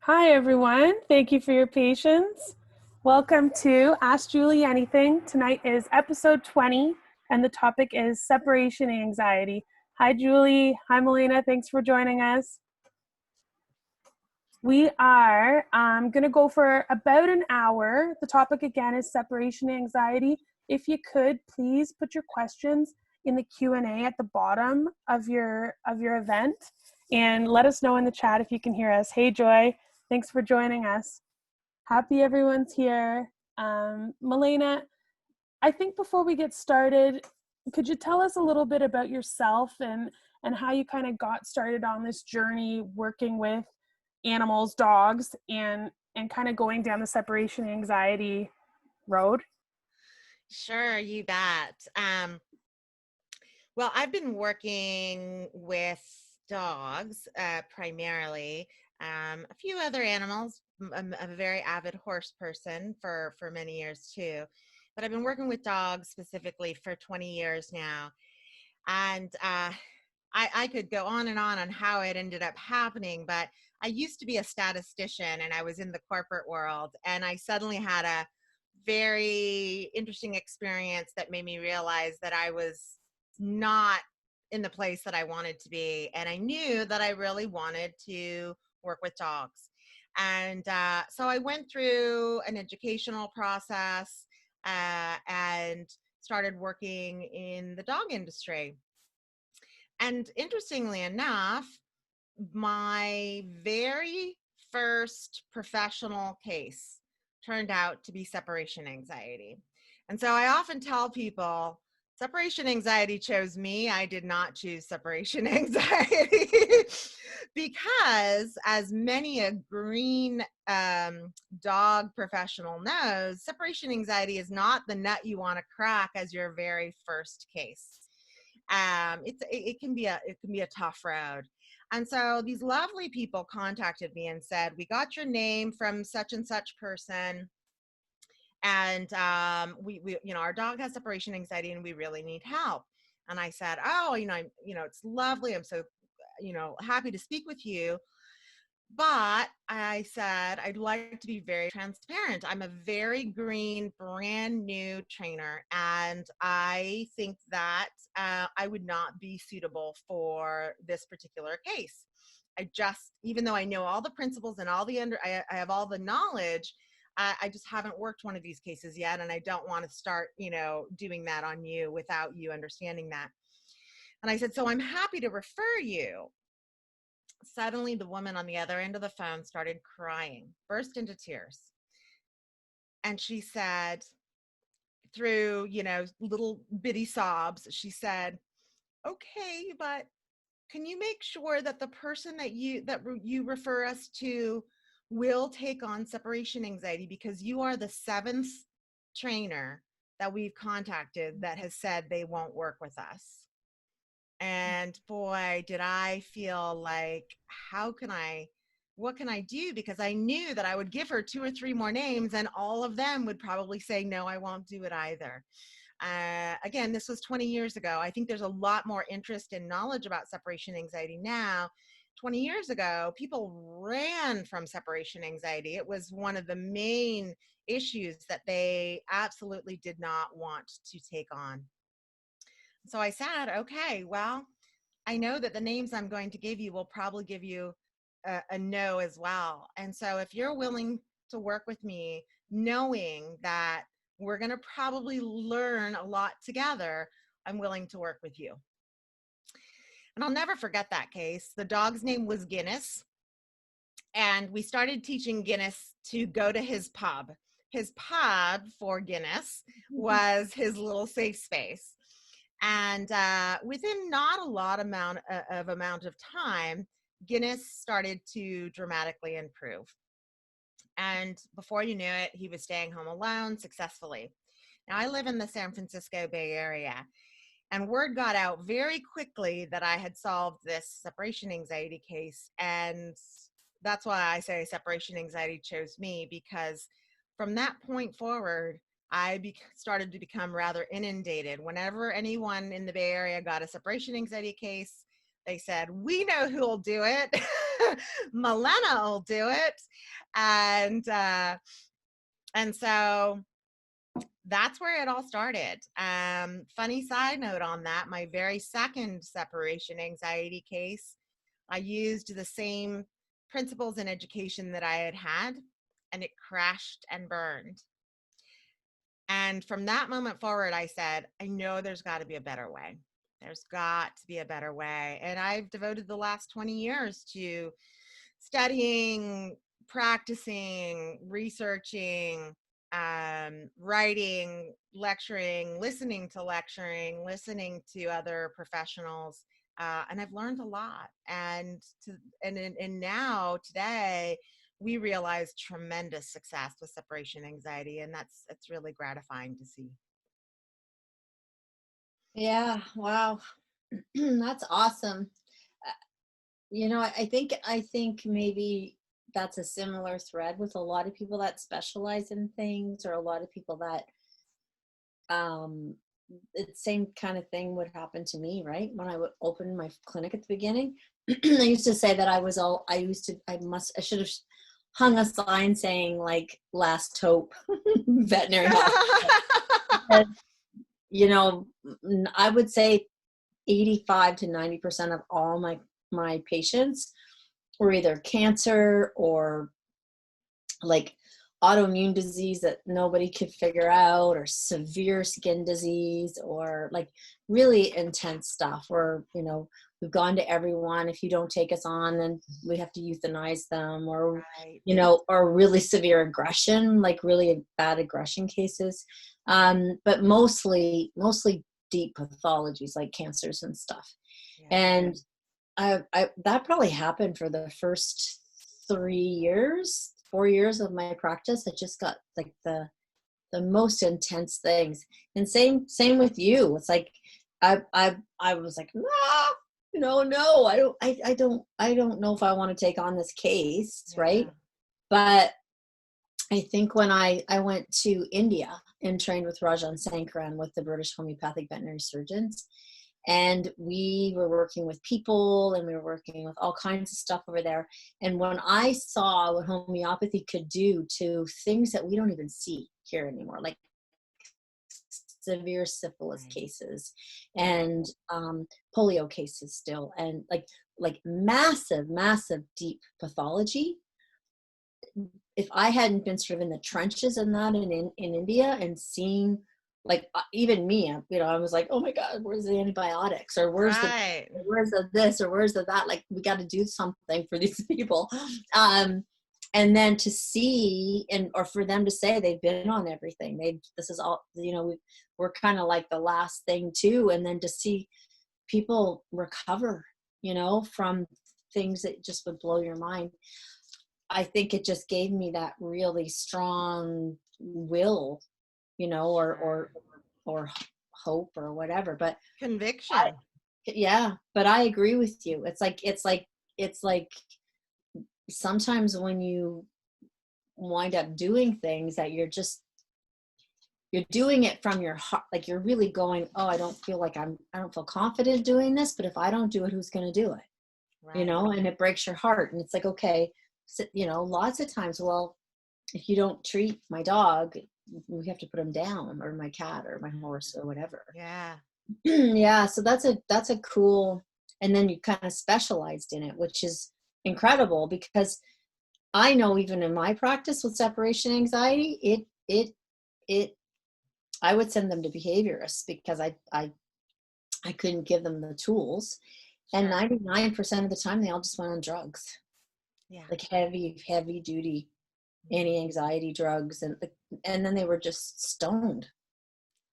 Hi, everyone. Thank you for your patience. Welcome to Ask Julie Anything. Tonight is episode 20, and the topic is separation anxiety. Hi, Julie. Hi, Malena. Thanks for joining us. We are going to go for about an hour. The topic again is separation anxiety. If you could, please put your questions in the Q&A at the bottom of your event, and let us know in the chat if you can hear us. Hey, Joy. Thanks for joining us. Happy everyone's here. Malena, I think before we get started, could you tell us a little bit about yourself and how you kind of got started on this journey working with animals, dogs, and kind of going down the separation anxiety road? Sure, you bet. Well, I've been working with dogs primarily, a few other animals. I'm a very avid horse person for many years too, but I've been working with dogs specifically for 20 years now. And I could go on and on how it ended up happening, but I used to be a statistician and I was in the corporate world, and I suddenly had a very interesting experience that made me realize that I was not in the place that I wanted to be. And I knew that I really wanted to work with dogs. And so I went through an educational process and started working in the dog industry. And interestingly enough, my very first professional case turned out to be separation anxiety. And so I often tell people, separation anxiety chose me. I did not choose separation anxiety because, as many a green dog professional knows, separation anxiety is not the nut you want to crack as your very first case. It can be a tough road. And so these lovely people contacted me and said, "We got your name from such and such person, and we our dog has separation anxiety, and we really need help." And I said, "Oh, it's lovely. I'm so happy to speak with you." But I said, I'd like to be very transparent. I'm a very green, brand new trainer, and I think that I would not be suitable for this particular case. Even though I know all the principles and I have all the knowledge, I just haven't worked one of these cases yet, and I don't want to start, doing that on you without you understanding that. And I said, so I'm happy to refer you. Suddenly, the woman on the other end of the phone started crying, burst into tears. And she said, through, little bitty sobs, she said, "Okay, but can you make sure that the person that you refer us to will take on separation anxiety, because you are the seventh trainer that we've contacted that has said they won't work with us." And boy, did I feel like, what can I do? Because I knew that I would give her two or three more names and all of them would probably say, "No, I won't do it either." Again, this was 20 years ago. I think there's a lot more interest and knowledge about separation anxiety now. 20 years ago, people ran from separation anxiety. It was one of the main issues that they absolutely did not want to take on. So I said, "Okay, well, I know that the names I'm going to give you will probably give you a no as well. And so if you're willing to work with me, knowing that we're going to probably learn a lot together, I'm willing to work with you." And I'll never forget that case. The dog's name was Guinness. And we started teaching Guinness to go to his pub. His pub for Guinness was his little safe space. And within not a lot amount of time, Guinness started to dramatically improve. And before you knew it, he was staying home alone successfully. Now, I live in the San Francisco Bay Area, and word got out very quickly that I had solved this separation anxiety case. And that's why I say separation anxiety chose me, because from that point forward, I started to become rather inundated. Whenever anyone in the Bay Area got a separation anxiety case, they said, "We know who'll do it." Malena will do it. And so that's where it all started. Funny side note on that, my very second separation anxiety case, I used the same principles in education that I had, and it crashed and burned. And from that moment forward, I said, I know there's got to be a better way. There's got to be a better way. And I've devoted the last 20 years to studying, practicing, researching, writing, lecturing, listening to other professionals. And I've learned a lot. And now today, we realize tremendous success with separation anxiety, and it's really gratifying to see. Yeah, wow. That's awesome. I think maybe that's a similar thread with a lot of people that specialize in things, or a lot of people that the same kind of thing would happen to me, right? When I would open my clinic at the beginning, I used to say that I should have hung a sign saying like last hope veterinary hospital. I would say 85 to 90% of all my patients were either cancer or like autoimmune disease that nobody could figure out, or severe skin disease, or like really intense stuff where, we've gone to everyone. If you don't take us on, then we have to euthanize them, or, right. or really severe aggression, like really bad aggression cases. But mostly deep pathologies like cancers and stuff. Yeah. And I that probably happened for the first 4 years of my practice. I just got like the most intense things. And same with you. It's like I was like, no, I don't know if I want to take on this case, Yeah. right? But I think when I went to India and trained with Rajan Sankaran with the British homeopathic veterinary surgeons, and we were working with people, and we were working with all kinds of stuff over there. And when I saw what homeopathy could do to things that we don't even see here anymore, like severe syphilis cases and polio cases still, and like massive deep pathology. If I hadn't been sort of in the trenches in that in India and seeing, like, even me, I was like, oh my God, where's the antibiotics, or where's the this, or where's the that? Like, we got to do something for these people. And then to see, or for them to say they've been on everything, this is all, we're kind of like the last thing too. And then to see people recover, from things that just would blow your mind. I think it just gave me that really strong will, or hope or whatever, but Conviction. But I agree with you. It's like sometimes when you wind up doing things that you're doing it from your heart, like you're really going, oh, I don't feel confident doing this, but if I don't do it, who's going to do it? Right. And it breaks your heart. And it's like, okay, so, lots of times, well, if you don't treat my dog, we have to put him down, or my cat or my horse or whatever. Yeah. Yeah. So that's a cool, and then you kind of specialized in it, which is incredible, because I know even in my practice with separation anxiety, I would send them to behaviorists because I couldn't give them the tools. And 99% of the time they all just went on drugs. Yeah. Like heavy duty anti-anxiety drugs, and then they were just stoned.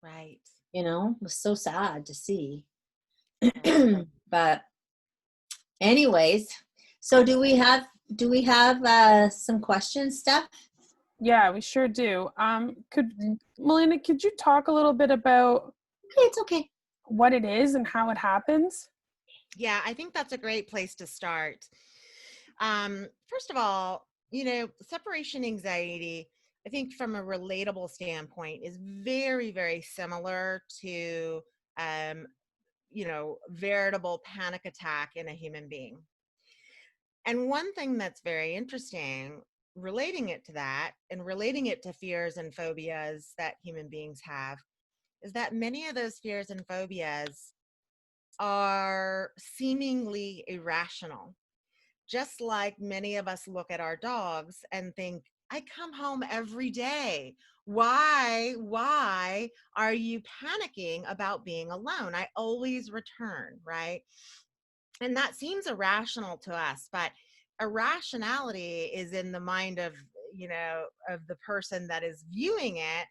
Right. It was so sad to see. But anyways, so do we have some questions, Steph? Yeah, we sure do. Malena, could you talk a little bit about It's okay. what it is and how it happens? Yeah, I think that's a great place to start. First of all, separation anxiety, I think from a relatable standpoint, is very, very similar to, veritable panic attack in a human being. And one thing that's very interesting, relating it to that and relating it to fears and phobias that human beings have, is that many of those fears and phobias are seemingly irrational. Just like many of us look at our dogs and think, I come home every day. Why are you panicking about being alone? I always return, right? And that seems irrational to us, but irrationality is in the mind of, of the person that is viewing it.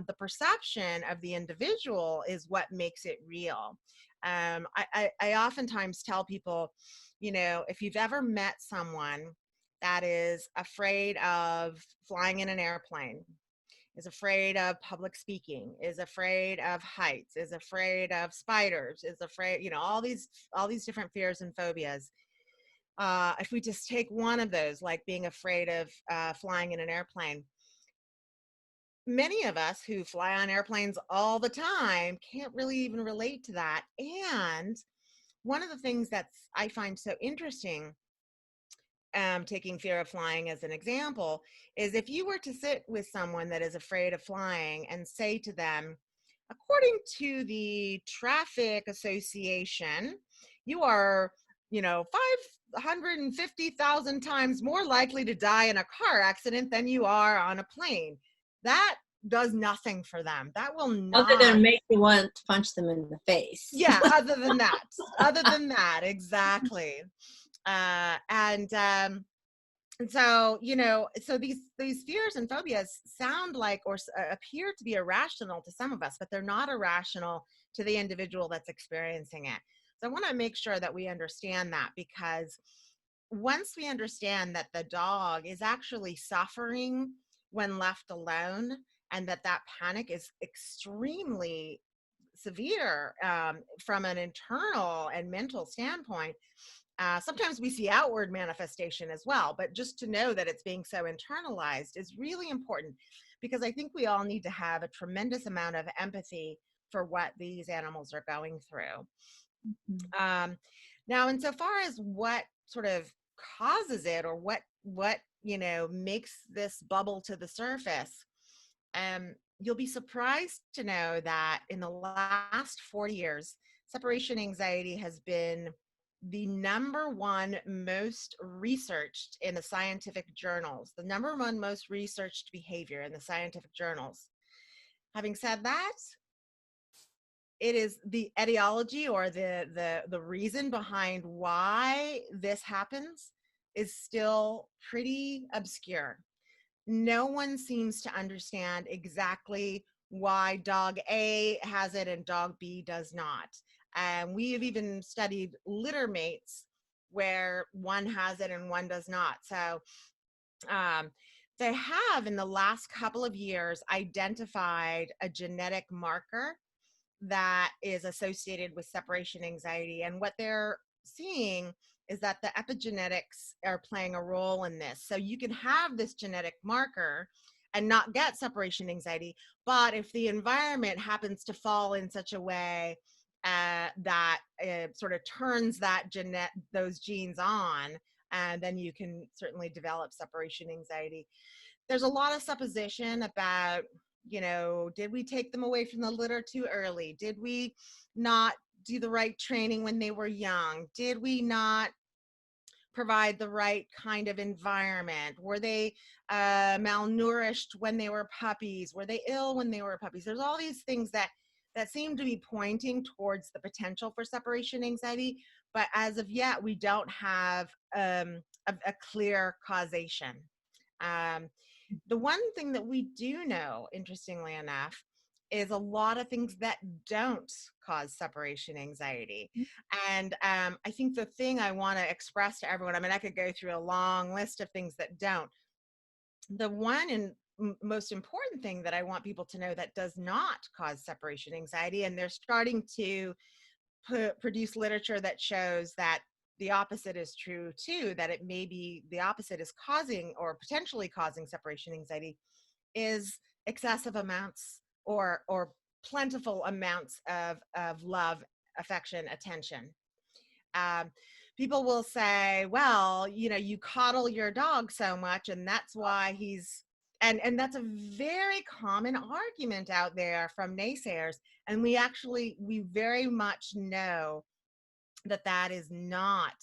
The perception of the individual is what makes it real. I oftentimes tell people, if you've ever met someone that is afraid of flying in an airplane, is afraid of public speaking, is afraid of heights, is afraid of spiders, is afraid, all these different fears and phobias. If we just take one of those, like being afraid of flying in an airplane, many of us who fly on airplanes all the time can't really even relate to that. And one of the things that's I find so interesting, taking fear of flying as an example, is if you were to sit with someone that is afraid of flying and say to them, according to the Traffic Association, you are, 550,000 times more likely to die in a car accident than you are on a plane. That does nothing for them. That will Other not. than make you want to punch them in the face. Yeah, other than that, exactly. And so, so these fears and phobias sound like or appear to be irrational to some of us, but they're not irrational to the individual that's experiencing it. So I want to make sure that we understand that, because once we understand that the dog is actually suffering when left alone, and that panic is extremely severe, from an internal and mental standpoint. Sometimes we see outward manifestation as well, but just to know that it's being so internalized is really important, because I think we all need to have a tremendous amount of empathy for what these animals are going through. Now, insofar as what sort of causes it, or what makes this bubble to the surface, you'll be surprised to know that in the last 40 years, separation anxiety has been the number one most researched in the scientific journals, the number one most researched behavior in the scientific journals. Having said that, it is the etiology, or the reason behind why this happens, is still pretty obscure. No one seems to understand exactly why dog A has it and dog B does not. And we have even studied litter mates where one has it and one does not. So they have, in the last couple of years, identified a genetic marker that is associated with separation anxiety. And what they're seeing is that the epigenetics are playing a role in this. So you can have this genetic marker and not get separation anxiety, but if the environment happens to fall in such a way that sort of turns those genes on, and then you can certainly develop separation anxiety. There's a lot of supposition about, did we take them away from the litter too early? Did we not do the right training when they were young? Did we not provide the right kind of environment? Were they malnourished when they were puppies? Were they ill when they were puppies? There's all these things that seem to be pointing towards the potential for separation anxiety, but as of yet, we don't have a clear causation. The one thing that we do know, interestingly enough, is a lot of things that don't cause separation anxiety. And I think the thing I want to express to everyone, I mean, I could go through a long list of things that don't. The one and most important thing that I want people to know that does not cause separation anxiety, and they're starting to produce literature that shows that the opposite is true too, that it may be the opposite is causing or potentially causing separation anxiety, is excessive amounts or plentiful amounts of love, affection, attention. people will say, well, you coddle your dog so much and that's why he's, and that's a very common argument out there from naysayers. And we very much know that is not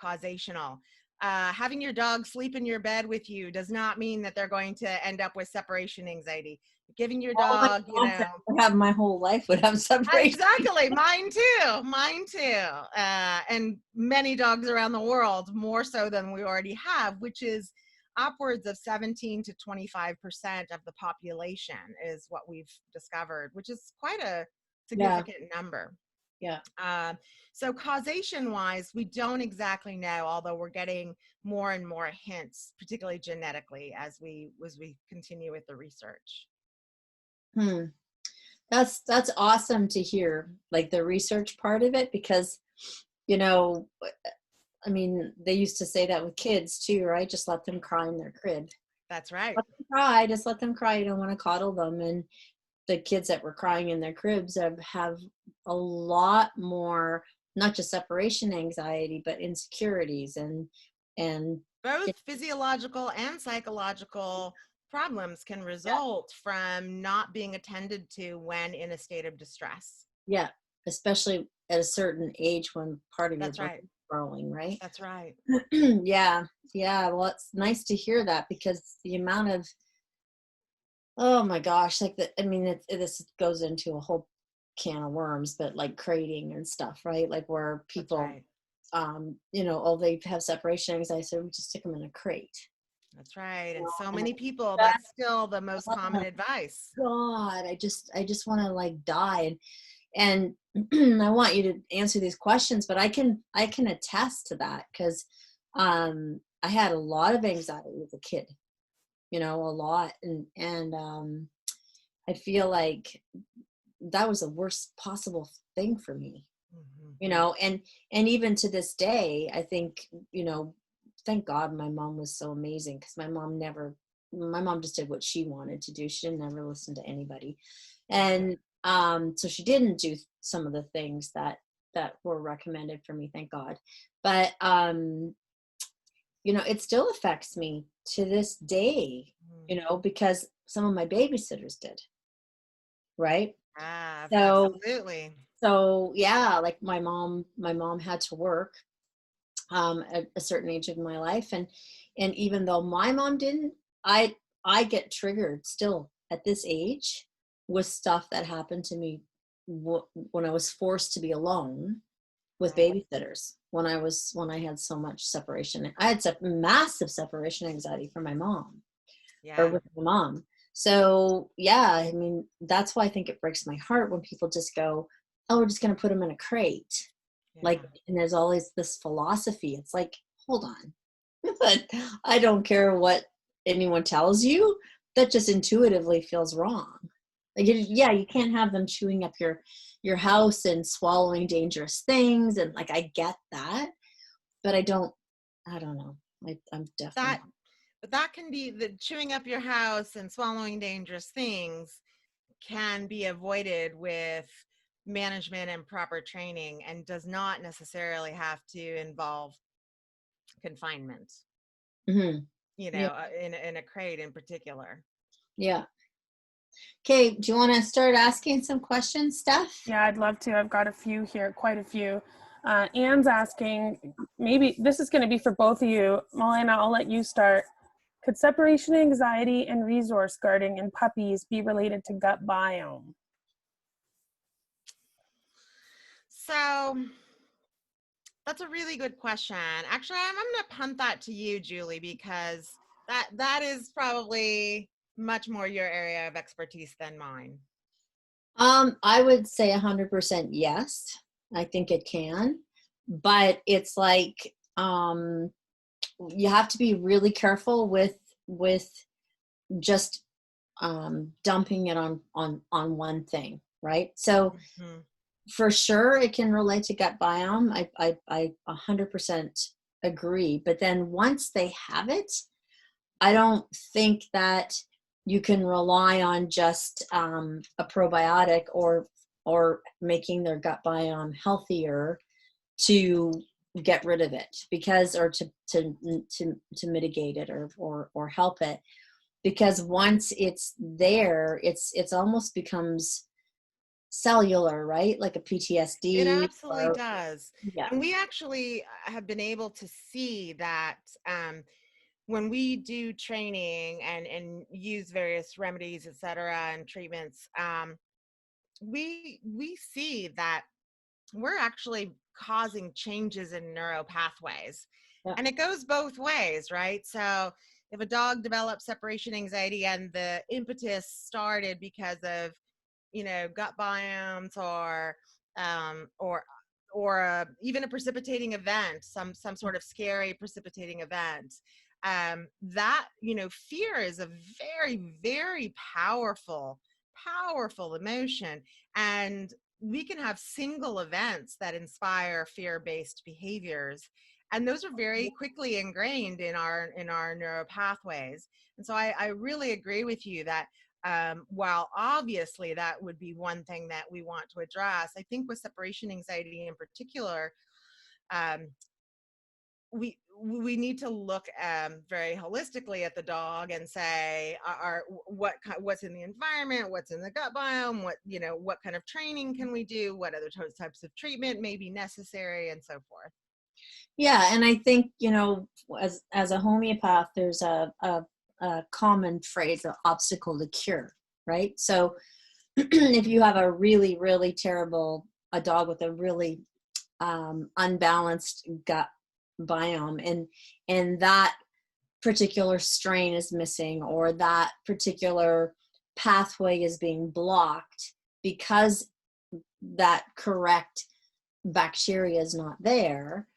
causational. Having your dog sleep in your bed with you does not mean that they're going to end up with separation anxiety. Giving your dog, have my whole life would have separation. Exactly. Mine too. And many dogs around the world, more so than we already have, which is upwards of 17 to 25% of the population is what we've discovered, which is quite a significant number. Yeah. So causation wise, we don't exactly know, although we're getting more and more hints, particularly genetically, as we continue with the research. That's awesome to hear, like the research part of it, because, I mean, they used to say that with kids too, right? Just let them cry in their crib. That's right. Let them cry, just let them cry. You don't want to coddle them. And the kids that were crying in their cribs have a lot more, not just separation anxiety, but insecurities and both physiological and psychological problems can result from not being attended to when in a state of distress. Yeah, especially at a certain age when part of your brain is growing, right? That's right. Yeah. Well, it's nice to hear that, because the amount of, oh my gosh, this goes into a whole can of worms, but like crating and stuff, right? Like where people, they have separation anxiety, so we just stick them in a crate. That's right. And so many people, that's still the most common advice. God, I just want to like die. And I want you to answer these questions, but I can attest to that, because I had a lot of anxiety as a kid, a lot. And I feel like that was the worst possible thing for me, and even to this day, I think, thank God my mom was so amazing, because my mom just did what she wanted to do. She didn't ever listen to anybody. And so she didn't do some of the things that were recommended for me, thank God. But it still affects me to this day, because some of my babysitters did. Right? Absolutely. So yeah, like my mom had to work at a certain age of my life, and even though my mom didn't, I get triggered still at this age with stuff that happened to me when I was forced to be alone with babysitters, when I had so much separation. I had massive separation anxiety from my mom, or with my mom. So yeah, I mean, that's why I think it breaks my heart when people just go, oh, we're just going to put them in a crate. Like, and there's always this philosophy. It's like, hold on. But I don't care what anyone tells you. That just intuitively feels wrong. Like, you can't have them chewing up your house and swallowing dangerous things. And like, I get that, but I don't know. I'm definitely. But that can be, the chewing up your house and swallowing dangerous things can be avoided with management and proper training, and does not necessarily have to involve confinement, in a crate in particular. Yeah. Okay, do you want to start asking some questions, Steph? Yeah, I'd love to. I've got a few here, quite a few. Anne's asking, maybe this is going to be for both of you. Malena, I'll let you start. Could separation anxiety and resource guarding in puppies be related to gut biome? So that's a really good question. Actually, I'm going to punt that to you, Julie, because that is probably much more your area of expertise than mine. I would say 100% yes. I think it can, but it's like, you have to be really careful with just dumping it on one thing, right? So for sure it can relate to gut biome. I 100% agree. But then once they have it, I don't think that you can rely on just a probiotic or making their gut biome healthier to get rid of it, because, or to mitigate it, or help it, because once it's there, it's almost becomes cellular, right? Like a It PTSD absolutely or, does. yeah. And we actually have been able to see that when we do training and use various remedies, et cetera, and treatments, we see that we're actually causing changes in neural pathways. Yeah. And it goes both ways, right? So if a dog develops separation anxiety and the impetus started because of, gut biomes, or even a precipitating event, some sort of scary precipitating event, that, fear is a very, very powerful emotion. And we can have single events that inspire fear-based behaviors, and those are very quickly ingrained in our neural pathways. And so I really agree with you that while obviously that would be one thing that we want to address, I think with separation anxiety in particular, um, we need to look very holistically at the dog and say, what's in the environment, what's in the gut biome, what kind of training can we do, what other types of treatment may be necessary, and so forth. Yeah, and I think, as a homeopath, there's a common phrase, an obstacle to cure, right? So if you have a really, really a dog with a really unbalanced gut biome, and that particular strain is missing, or that particular pathway is being blocked because that correct bacteria is not there,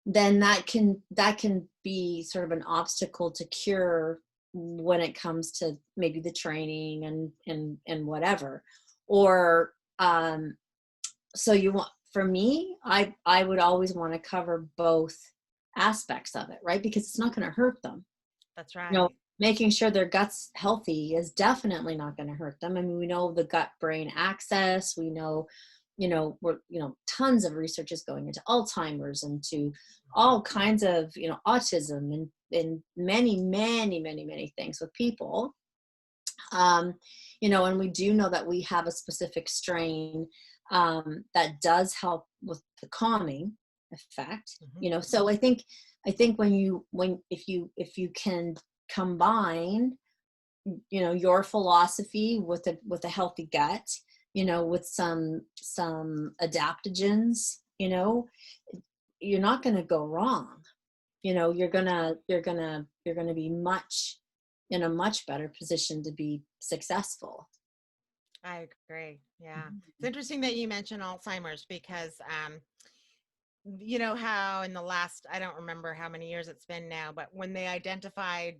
then that can be sort of an obstacle to cure when it comes to maybe the training and whatever. Or so for me, I would always want to cover both aspects of it, right? Because it's not going to hurt them. That's right. Making sure their gut's healthy is definitely not going to hurt them. I mean, we know the gut brain axis, we know, tons of research is going into Alzheimer's and to all kinds of, autism and many, many, many, many things with people. And we do know that we have a specific strain that does help with the calming effect. Mm-hmm. So I think if you can combine, your philosophy with a healthy gut, with some adaptogens, you're not going to go wrong. You're gonna be in a much better position to be successful. I agree. Yeah. It's interesting that you mentioned Alzheimer's, because you know how in the last, I don't remember how many years it's been now, but when they identified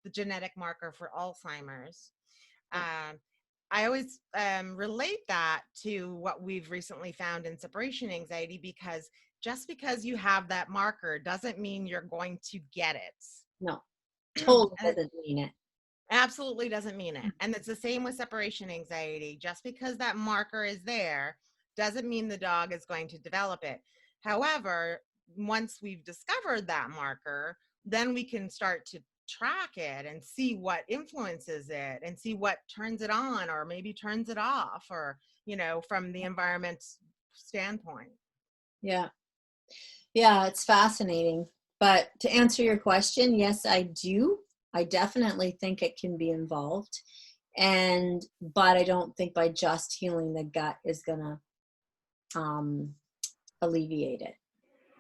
the genetic marker for Alzheimer's, I always relate that to what we've recently found in separation anxiety, because just because you have that marker doesn't mean you're going to get it. No, totally doesn't mean it. Absolutely doesn't mean it. And it's the same with separation anxiety. Just because that marker is there doesn't mean the dog is going to develop it. However, once we've discovered that marker, then we can start to track it and see what influences it and see what turns it on or maybe turns it off, or, from the environment standpoint. Yeah, it's fascinating. But to answer your question, yes, I do. I definitely think it can be involved. But I don't think by just healing the gut is going to alleviate it.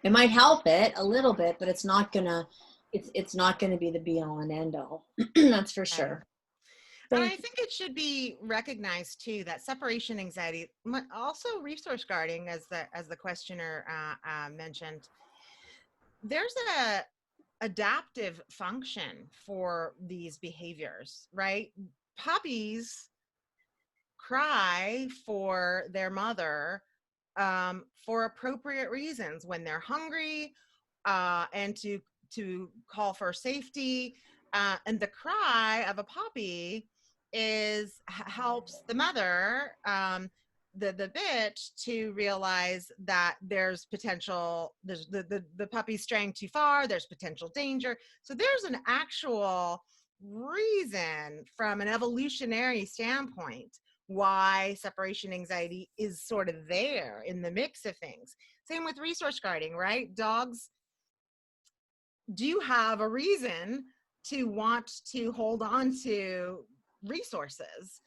It might help it a little bit, but it's not going to be the be all and end all. That's for sure. And I think it should be recognized too that separation anxiety, also resource guarding, as the questioner mentioned, there's a adaptive function for these behaviors, right? Puppies cry for their mother for appropriate reasons when they're hungry, and to call for safety. And the cry of a puppy helps the mother the bitch to realize that there's potential, there's the puppy's straying too far, there's potential danger. So there's an actual reason from an evolutionary standpoint why separation anxiety is sort of there in the mix of things. Same with resource guarding, right? Dogs do have a reason to want to hold on to resources.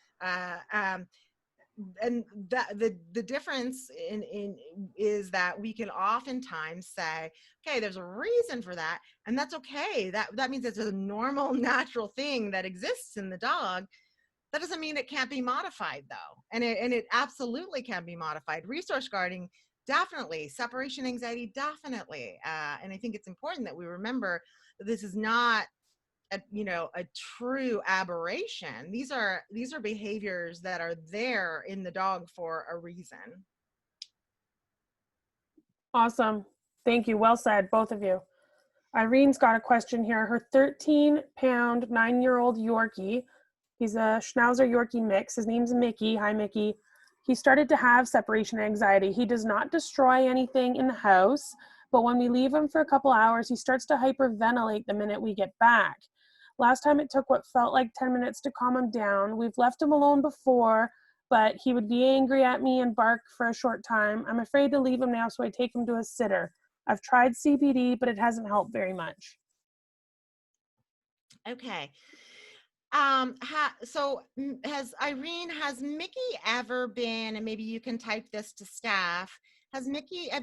And that the difference in is that we can oftentimes say, okay, there's a reason for that, and that's okay. That means it's a normal, natural thing that exists in the dog. That doesn't mean it can't be modified, though, and it absolutely can be modified. Resource guarding, definitely. Separation anxiety, definitely. And I think it's important that we remember that this is not a true aberration. These are behaviors that are there in the dog for a reason. Awesome. Thank you. Well said, both of you. Irene's got a question here. Her 13-pound, 9-year-old Yorkie, he's a Schnauzer Yorkie mix. His name's Mickey. Hi, Mickey. He started to have separation anxiety. He does not destroy anything in the house, but when we leave him for a couple hours, he starts to hyperventilate the minute we get back. Last time it took what felt like 10 minutes to calm him down. We've left him alone before, but he would be angry at me and bark for a short time. I'm afraid to leave him now, so I take him to a sitter. I've tried CBD, but it hasn't helped very much. Okay. So has Mickey ever been, and maybe you can type this to staff, have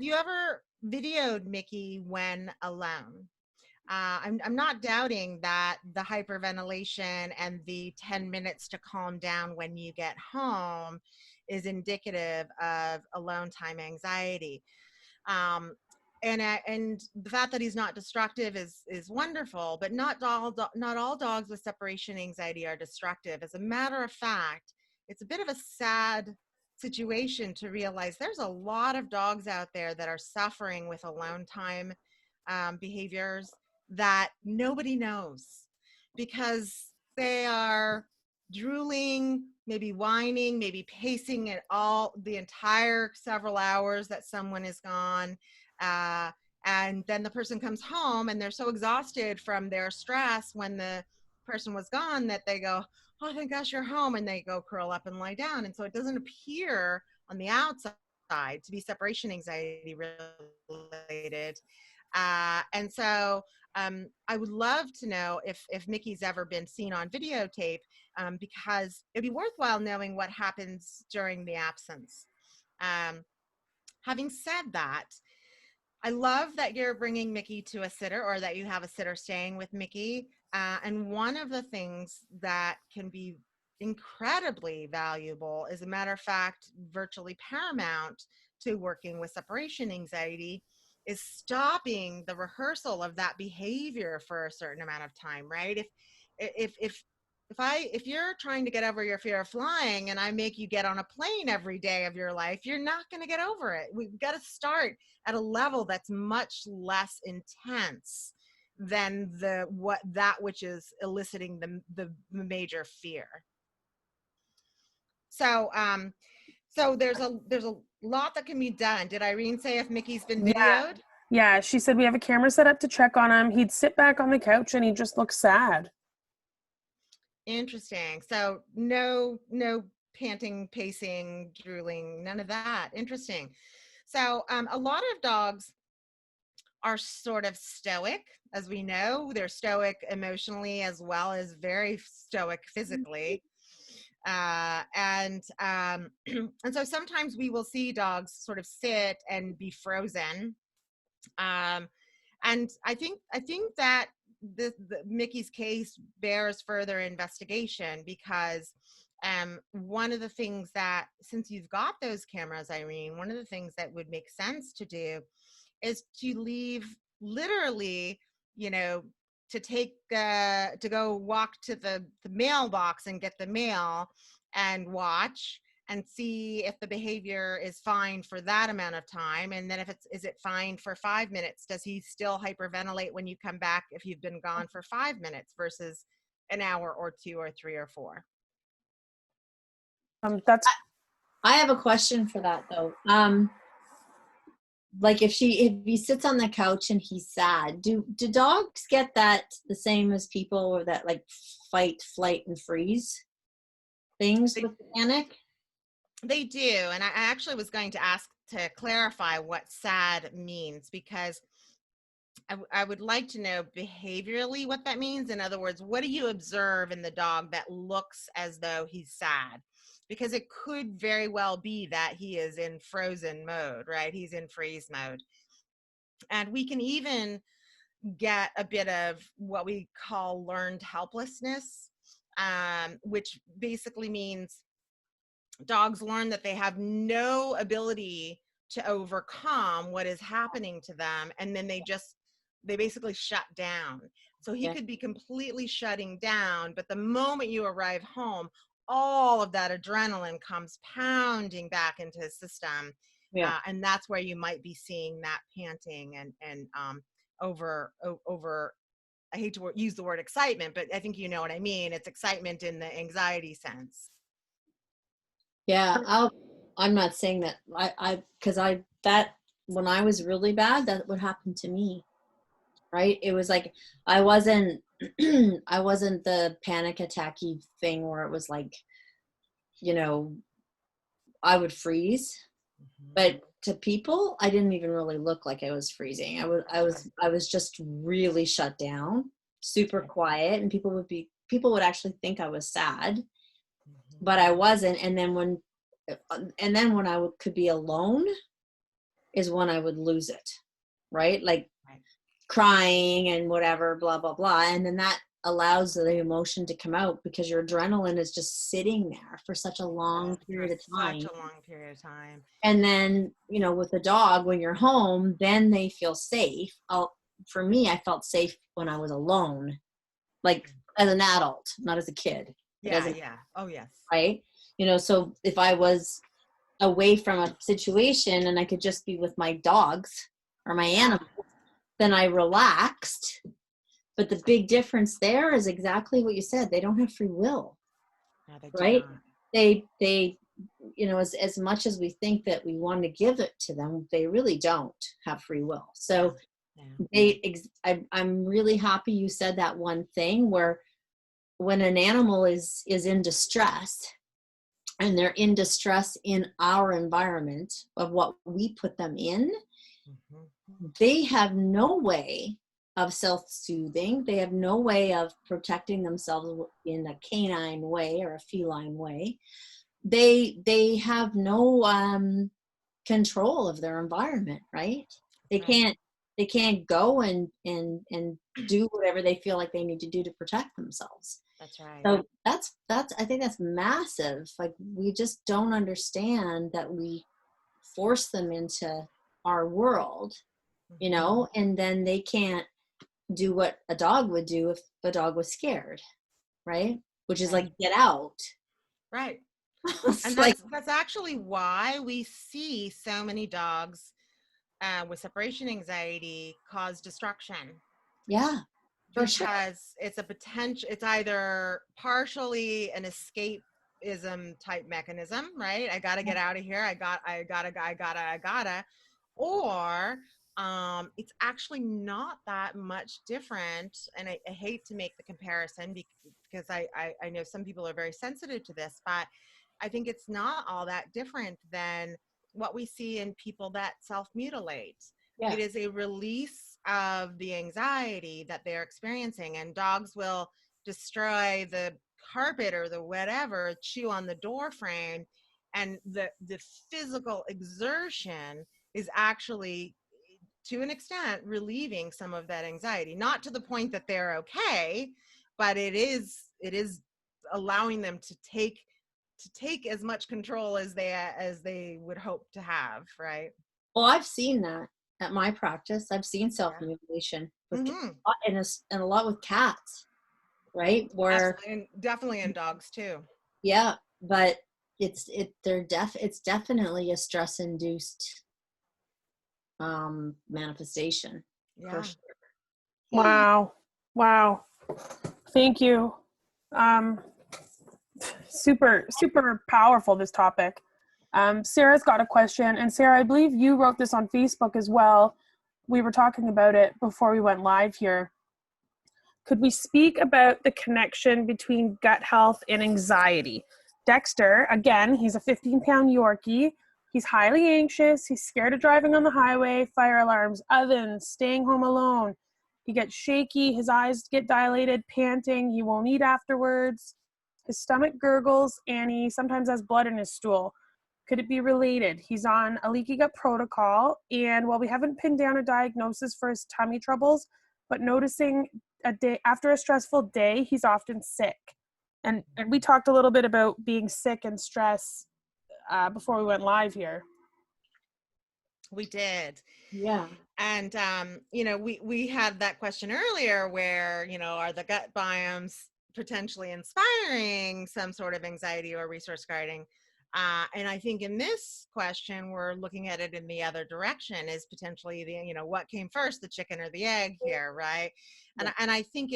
you ever videoed Mickey when alone? I'm not doubting that the hyperventilation and the 10 minutes to calm down when you get home is indicative of alone time anxiety. And the fact that he's not destructive is wonderful, but not all dogs with separation anxiety are destructive. As a matter of fact, it's a bit of a sad situation to realize there's a lot of dogs out there that are suffering with alone time behaviors that nobody knows because they are drooling, maybe whining, maybe pacing it all the entire several hours that someone is gone. And then the person comes home and they're so exhausted from their stress when the person was gone that they go, oh, thank gosh, you're home. And they go curl up and lie down. And so it doesn't appear on the outside to be separation anxiety related. And so I would love to know if Mickey's ever been seen on videotape, because it'd be worthwhile knowing what happens during the absence. Having said that, I love that you're bringing Mickey to a sitter, or that you have a sitter staying with Mickey. And one of the things that can be incredibly valuable, as a matter of fact, virtually paramount to working with separation anxiety, is stopping the rehearsal of that behavior for a certain amount of time, right? If you're trying to get over your fear of flying and I make you get on a plane every day of your life, you're not going to get over it. We've got to start at a level that's much less intense than that which is eliciting the major fear. So so there's a lot that can be done. Did Irene say if Mickey's been videoed? Yeah, she said we have a camera set up to check on him. He'd sit back on the couch and he just looks sad. Interesting. So no panting, pacing, drooling, none of that. Interesting. So a lot of dogs are sort of stoic, as we know. They're stoic emotionally as well as very stoic physically. And so sometimes we will see dogs sort of sit and be frozen. And I think that the Mickey's case bears further investigation, because one of the things that, since you've got those cameras, Irene, one of the things that would make sense to do is to leave literally, to go walk to the mailbox and get the mail and watch and see if the behavior is fine for that amount of time. And then is it fine for 5 minutes? Does he still hyperventilate when you come back if you've been gone for 5 minutes versus an hour or 2 or 3 or 4? That's I have a question for that though. Like if he sits on the couch and he's sad, do dogs get that the same as people, or that like fight, flight, and freeze things with panic? They do. And I actually was going to ask to clarify what sad means, because I would like to know behaviorally what that means. In other words, what do you observe in the dog that looks as though he's sad? Because it could very well be that he is in frozen mode, right? He's in freeze mode. And we can even get a bit of what we call learned helplessness, which basically means dogs learn that they have no ability to overcome what is happening to them, and then they basically shut down. So he could be completely shutting down, but the moment you arrive home, all of that adrenaline comes pounding back into his system. And that's where you might be seeing that panting and over I hate to use the word excitement, but I think you know what I mean. It's excitement in the anxiety sense. Yeah, I'm not saying that because that when I was really bad, that would happen to me, right? It was like I wasn't I wasn't the panic attacky thing where it was like, I would freeze, but to people, I didn't even really look like I was freezing. I was just really shut down, super quiet, and people would actually think I was sad, but I wasn't. And then when I could be alone is when I would lose it, right? Like crying and whatever, blah, blah, blah. And then that allows the emotion to come out because your adrenaline is just sitting there for such a long period of time. Such a long period of time. And then, with the dog, when you're home, then they feel safe. For me, I felt safe when I was alone, like as an adult, not as a kid. Yeah. Oh, yes. Right. So if I was away from a situation and I could just be with my dogs or my animals, then I relaxed. But the big difference there is exactly what you said. They don't have free will, right? They as much as we think that we want to give it to them, they really don't have free will. So I'm really happy you said that one thing, where when an animal is in distress, and they're in distress in our environment of what we put them in, they have no way of self-soothing. They have no way of protecting themselves in a canine way or a feline way. They have no control of their environment, right? They can't go and do whatever they feel like they need to do to protect themselves. That's right. So that's I think that's massive. Like, we just don't understand that we force them into our world, and then they can't do what a dog would do if a dog was scared, right? Which is like, get out. Right. And that's actually why we see so many dogs with separation anxiety cause destruction. Yeah. Because it's a potential, it's either partially an escapism type mechanism, right? I gotta get out of here. I gotta, or it's actually not that much different. And I hate to make the comparison because I know some people are very sensitive to this, but I think it's not all that different than what we see in people that self-mutilate. It is a release of the anxiety that they're experiencing, and dogs will destroy the carpet or the whatever, chew on the door frame, and the physical exertion is actually, to an extent, relieving some of that anxiety. Not to the point that they're okay, but it is allowing them to take as much control as they would hope to have, right? Well, I've seen that at my practice. I've seen self-mutilation with and a lot with cats, right? Where definitely in dogs too. Yeah, but it's definitely a stress-induced manifestation. For sure. Wow. Thank you. Super powerful, this topic. Sarah's got a question, and Sarah, I believe you wrote this on Facebook as well. We were talking about it before we went live here. Could we speak about the connection between gut health and anxiety? Dexter, again, he's a 15-pound Yorkie. He's highly anxious. He's scared of driving on the highway, fire alarms, ovens, staying home alone. He gets shaky. His eyes get dilated, panting. He won't eat afterwards. His stomach gurgles, and he sometimes has blood in his stool. Could it be related? He's on a leaky gut protocol, and while we haven't pinned down a diagnosis for his tummy troubles, but noticing a day after a stressful day, he's often sick. And we talked a little bit about being sick and stress before we went live here. We did. Yeah. And, we had that question earlier where, are the gut biomes potentially inspiring some sort of anxiety or resource guarding? And I think in this question, we're looking at it in the other direction, is potentially what came first, the chicken or the egg here, right? And I think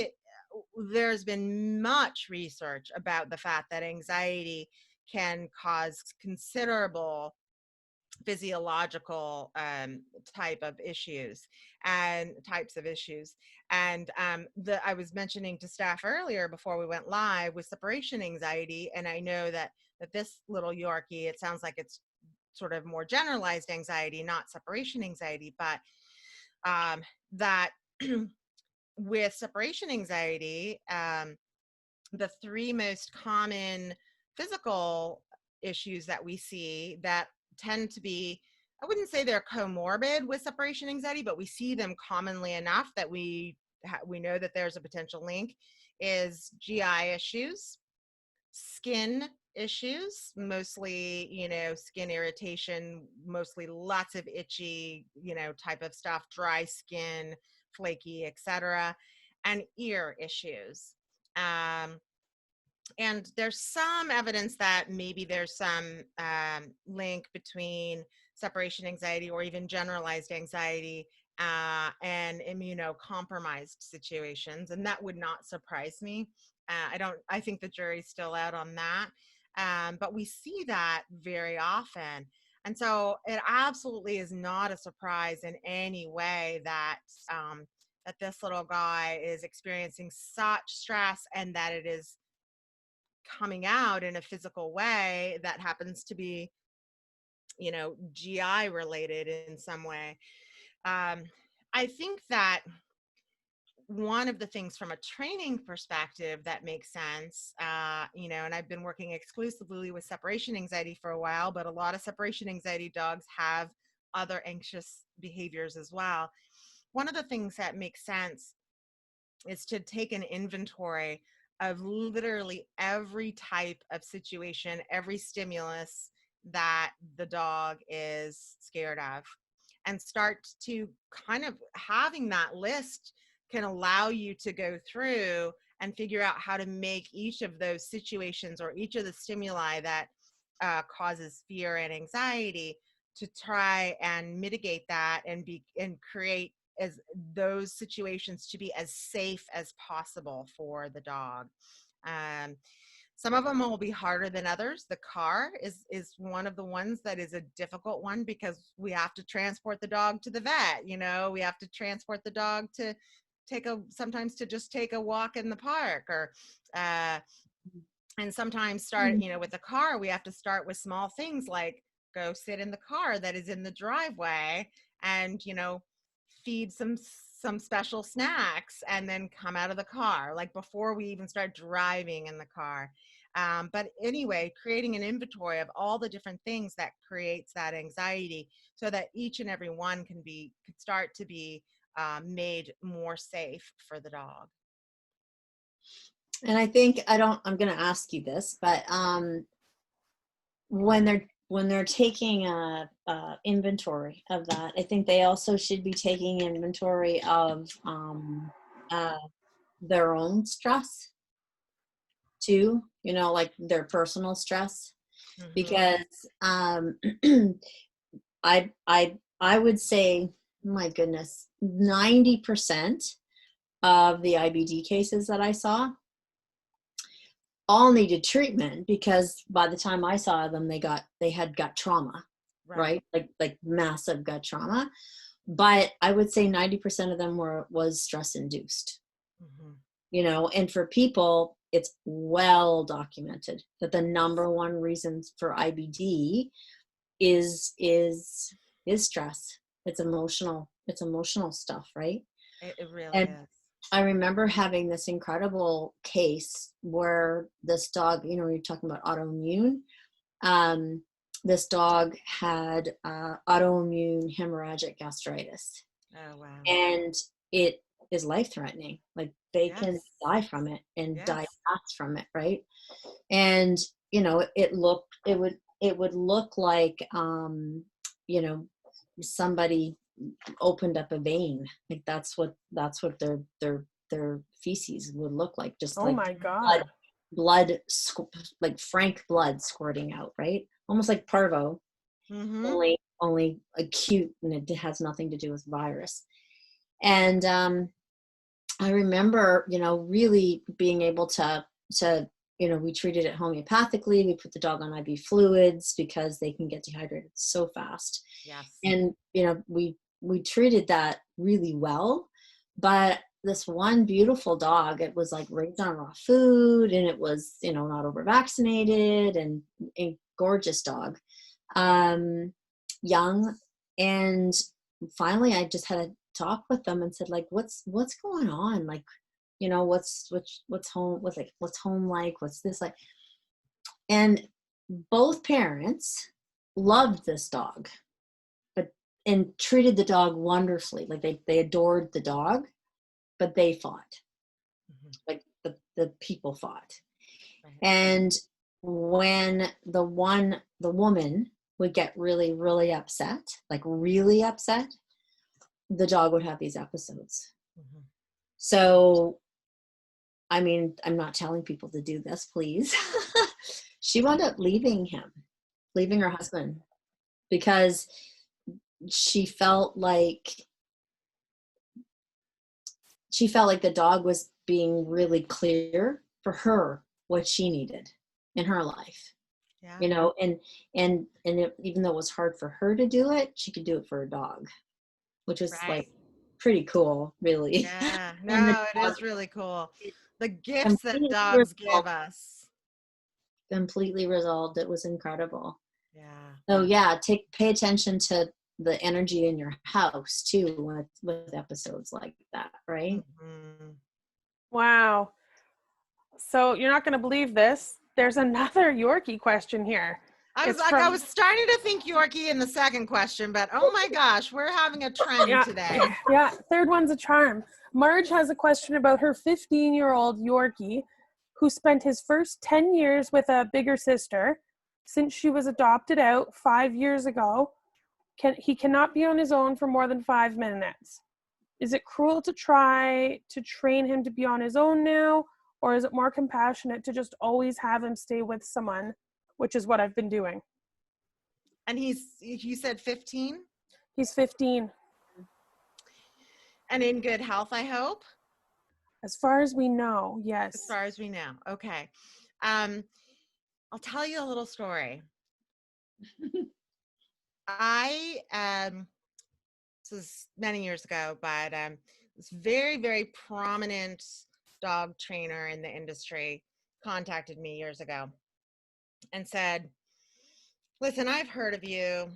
there's been much research about the fact that anxiety can cause considerable physiological types of issues. And I was mentioning to staff earlier before we went live with separation anxiety, and I know that this little Yorkie, it sounds like it's sort of more generalized anxiety, not separation anxiety, but that with separation anxiety, the three most common physical issues that we see that tend to be, I wouldn't say they're comorbid with separation anxiety, but we see them commonly enough that we know that there's a potential link, is GI issues, skin issues, mostly, skin irritation, mostly lots of itchy, type of stuff, dry skin, flaky, etc., and ear issues. And there's some evidence that maybe there's some link between separation anxiety or even generalized anxiety and immunocompromised situations, and that would not surprise me. I think the jury's still out on that, but we see that very often. And so it absolutely is not a surprise in any way that that this little guy is experiencing such stress, and that it is coming out in a physical way that happens to be, GI related in some way. I think that one of the things from a training perspective that makes sense, and I've been working exclusively with separation anxiety for a while, but a lot of separation anxiety dogs have other anxious behaviors as well. One of the things that makes sense is to take an inventory of literally every type of situation, every stimulus that the dog is scared of, and start to kind of having that list can allow you to go through and figure out how to make each of those situations or each of the stimuli that causes fear and anxiety, to try and mitigate that and create as those situations to be as safe as possible for the dog. Some of them will be harder than others. The car is one of the ones that is a difficult one, because we have to transport the dog to the vet. We have to transport the dog to sometimes to just take a walk in the park, or and sometimes start, with the car, we have to start with small things like go sit in the car that is in the driveway and, feed some special snacks and then come out of the car, like before we even start driving in the car. But anyway, creating an inventory of all the different things that creates that anxiety, so that each and every one could start to be made more safe for the dog. And I think I'm going to ask you this, but when they're taking a inventory of that, I think they also should be taking inventory of their own stress too, like their personal stress. Mm-hmm. Because I would say, my goodness, 90% of the IBD cases that I saw all needed treatment, because by the time I saw them, they had gut trauma, right? Like massive gut trauma. But I would say 90% of them was stress induced. And for people, it's well documented that the number one reason for IBD is stress. It's emotional stuff, right? It really And is. I remember having this incredible case where this dog, you're talking about autoimmune. This dog had autoimmune hemorrhagic gastritis. Oh, wow. And it is life-threatening. Like they can die from it and die fast from it, right? And it would look like somebody opened up a vein. Like that's what their feces would look like, just Oh like my God. blood, like frank blood squirting out, right? Almost like parvo, only acute, and it has nothing to do with virus. And I remember, really being able to we treated it homeopathically. We put the dog on IV fluids because they can get dehydrated so fast. Yes. And we treated that really well. But this one beautiful dog, it was like raised on raw food, and it was, not over vaccinated, and a gorgeous dog, young. And finally I just had a talk with them and said, like, what's going on? Like, what's home, what's home like? What's this like? And both parents loved this dog, and treated the dog wonderfully. Like they adored the dog, but they fought. Like the people fought. Right. And when the woman would get really, really upset, like really upset, the dog would have these episodes. So, I mean, I'm not telling people to do this, please. She wound up leaving her husband, because she felt like the dog was being really clear for her what she needed in her life. Yeah. And even though it was hard for her to do it, she could do it for her dog, which was like pretty cool, really. Yeah, no, it is really cool. The gifts that dogs give us. Completely resolved. It was incredible. Yeah. So yeah, pay attention to the energy in your house too with episodes like that, right? Wow. So you're not going to believe this. There's another Yorkie question here. I was starting to think Yorkie in the second question, but oh my gosh, we're having a trend today. Yeah, third one's a charm. Marge has a question about her 15-year-old Yorkie, who spent his first 10 years with a bigger sister. Since she was adopted out 5 years ago, he cannot be on his own for more than 5 minutes. Is it cruel to try to train him to be on his own now, or is it more compassionate to just always have him stay with someone, which is what I've been doing? And you said 15? He's 15. And in good health, I hope? As far as we know, yes. As far as we know, okay. I'll tell you a little story. This was many years ago, but this very, very prominent dog trainer in the industry contacted me years ago and said, listen, I've heard of you,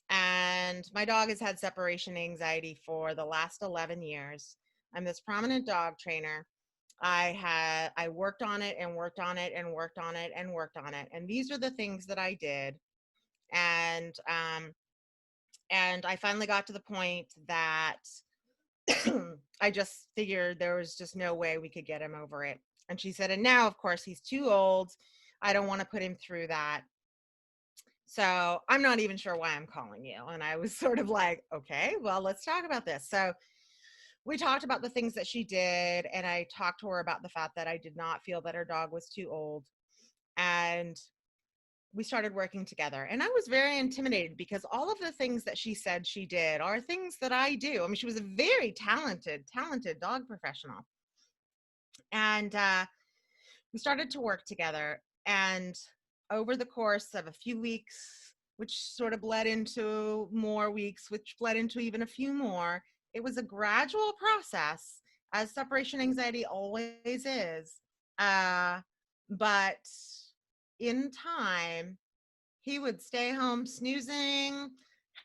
and my dog has had separation anxiety for the last 11 years. I'm this prominent dog trainer. I worked on it and worked on it and worked on it and worked on it. And these are the things that I did. And I finally got to the point that I just figured there was just no way we could get him over it. And she said, and now, of course, he's too old. I don't want to put him through that. So I'm not even sure why I'm calling you. And I was sort of like, okay, well, let's talk about this. So we talked about the things that she did, and I talked to her about the fact that I did not feel that her dog was too old. And we started working together. And I was very intimidated because all of the things that she said she did are things that I do. I mean, she was a very talented dog professional. And we started to work together, and over the course of a few weeks, which sort of bled into more weeks, which bled into even a few more, it was a gradual process, as separation anxiety always is. But in time, he would stay home snoozing,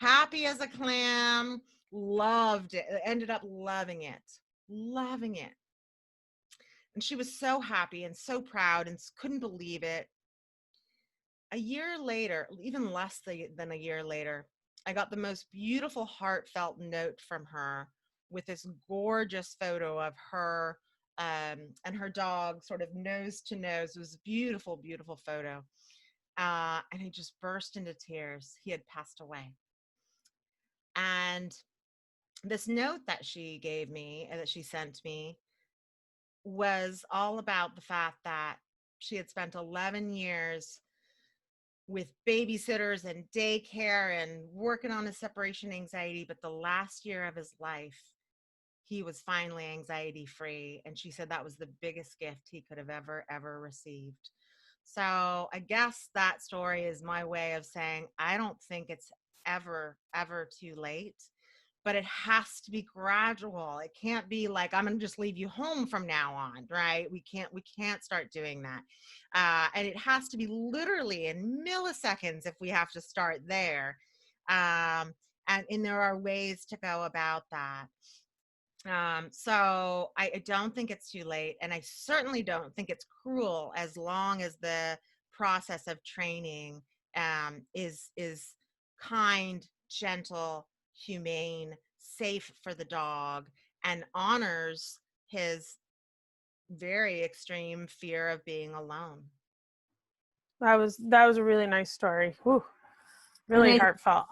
happy as a clam, loved it, ended up loving it, loving it. And she was so happy and so proud and couldn't believe it. A year later, even less than a year later, I got the most beautiful, heartfelt note from her with this gorgeous photo of her and her dog sort of nose to nose. It was a beautiful, beautiful photo. And he just burst into tears. He had passed away. And this note that she gave me, that she sent me, was all about the fact that she had spent 11 years with babysitters and daycare and working on his separation anxiety. But the last year of his life, he was finally anxiety free. And she said that was the biggest gift he could have ever received. So I guess that story is my way of saying, I don't think it's ever too late, but it has to be gradual. It can't be like, I'm going to just leave you home from now on, right? We can't start doing that. And it has to be literally in milliseconds if we have to start there. And there are ways to go about that. So I don't think it's too late, and I certainly don't think it's cruel, as long as the process of training is kind, gentle, humane, safe for the dog, and honors his very extreme fear of being alone. That was a really nice story. Whew. Really heartfelt.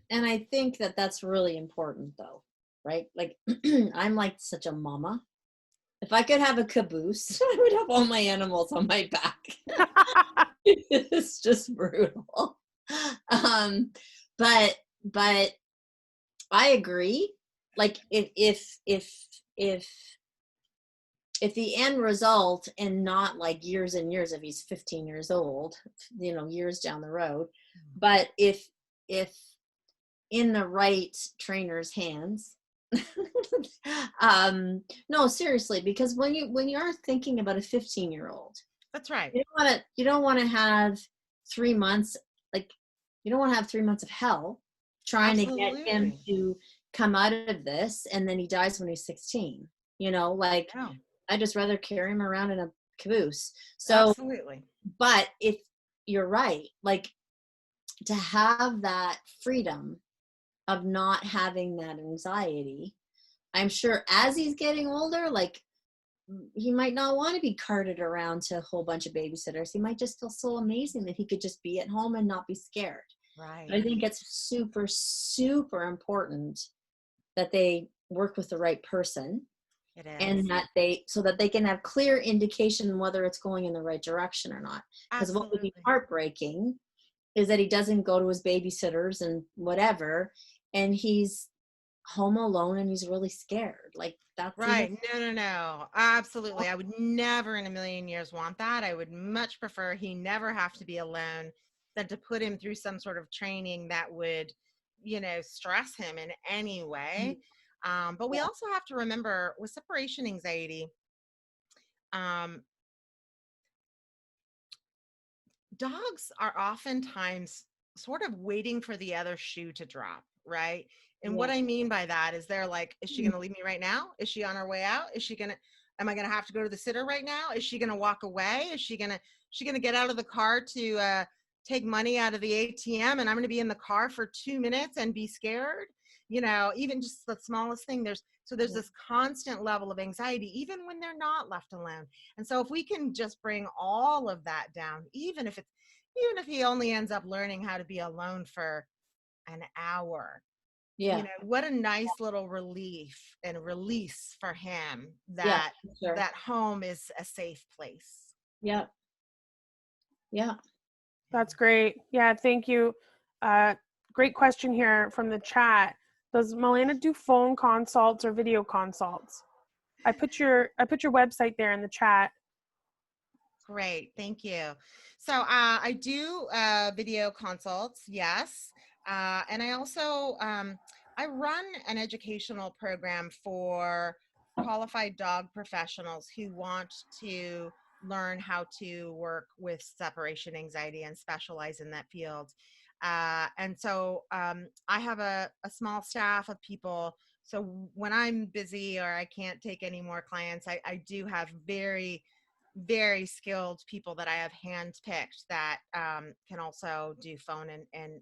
And I think that that's really important, though. Right? Like, I'm like such a mama. If I could have a caboose, I would have all my animals on my back. It's just brutal. But I agree. Like, if the end result, and not like years and years, if he's 15 years old, years down the road, but if in the right trainer's hands, no, seriously, because when you are thinking about a 15-year-old, that's right. You don't want to have 3 months, like, you don't want to have 3 months of hell trying Absolutely. to get him to come out of this, and then he dies when he's 16. Like, yeah. I'd just rather carry him around in a caboose. So, absolutely. But if you're right, like, to have that freedom of not having that anxiety, I'm sure as he's getting older, like, he might not want to be carted around to a whole bunch of babysitters. He might just feel so amazing that he could just be at home and not be scared. Right. But I think it's super, super important that they work with the right person. It is. And so that they can have clear indication whether it's going in the right direction or not. Because what would be heartbreaking is that he doesn't go to his babysitters and whatever, and he's home alone and he's really scared. Like, that's right. No. Absolutely. I would never in a million years want that. I would much prefer he never have to be alone than to put him through some sort of training that would, stress him in any way. But we also have to remember, with separation anxiety, dogs are oftentimes sort of waiting for the other shoe to drop, right? And what I mean by that is, they're like, is she going to leave me right now? Is she on her way out? Am I going to have to go to the sitter right now? Is she going to walk away? Is she going to get out of the car to take money out of the ATM, and I'm going to be in the car for 2 minutes and be scared? Even just the smallest thing, there's this constant level of anxiety, even when they're not left alone. And so if we can just bring all of that down, even if he only ends up learning how to be alone for an hour, what a nice little relief and release for him that that home is a safe place. Yeah. That's great. Yeah, thank you. Great question here from the chat. Does Malena do phone consults or video consults? I put your website there in the chat. Great. Thank you. So I do video consults. Yes. And I also, I run an educational program for qualified dog professionals who want to learn how to work with separation anxiety and specialize in that field. And so I have a small staff of people. So when I'm busy or I can't take any more clients, I do have very skilled people that I have handpicked that can also do phone and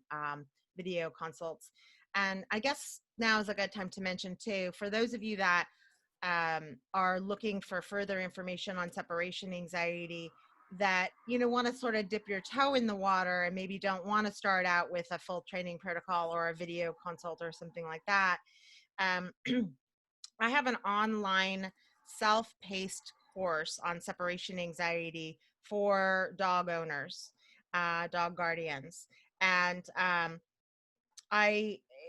video consults. And I guess now is a good time to mention too, for those of you that are looking for further information on separation anxiety, that want to sort of dip your toe in the water and maybe don't want to start out with a full training protocol or a video consult or something like that. I have an online self-paced course on separation anxiety for dog owners, dog guardians. And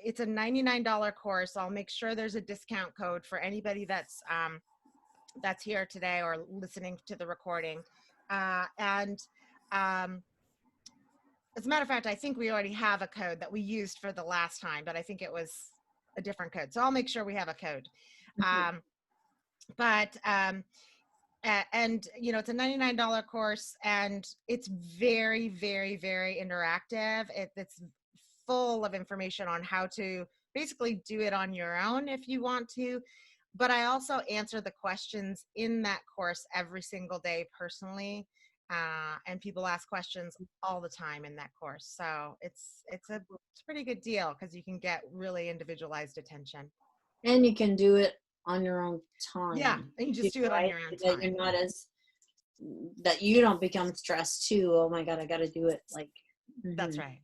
it's a $99 course. I'll make sure there's a discount code for anybody that's here today or listening to the recording. And as a matter of fact, I think we already have a code that we used for the last time, but I think it was a different code. So I'll make sure we have a code. Mm-hmm. And it's a $99 course, and it's very, very, very interactive. It's full of information on how to basically do it on your own if you want to. But I also answer the questions in that course every single day personally. And people ask questions all the time in that course. So it's a pretty good deal because you can get really individualized attention. And you can do it on your own time. Yeah, and you just do it on your own time. That you're not that you don't become stressed too. Oh my God, I got to do it. Like, That's right.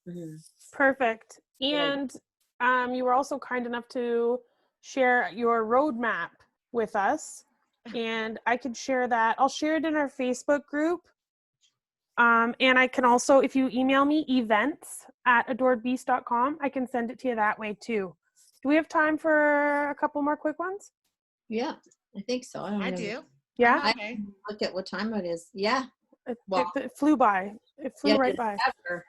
Mm-hmm. Perfect. And you were also kind enough to share your roadmap with us, and I could share that. I'll share it in our Facebook group. And I can also, if you email me events@adoredbeast.com, I can send it to you that way too. Do we have time for a couple more quick ones? Yeah, I think so. I do. Yeah. Okay. Look at what time it is. Yeah. It flew by. It flew right by. Ever.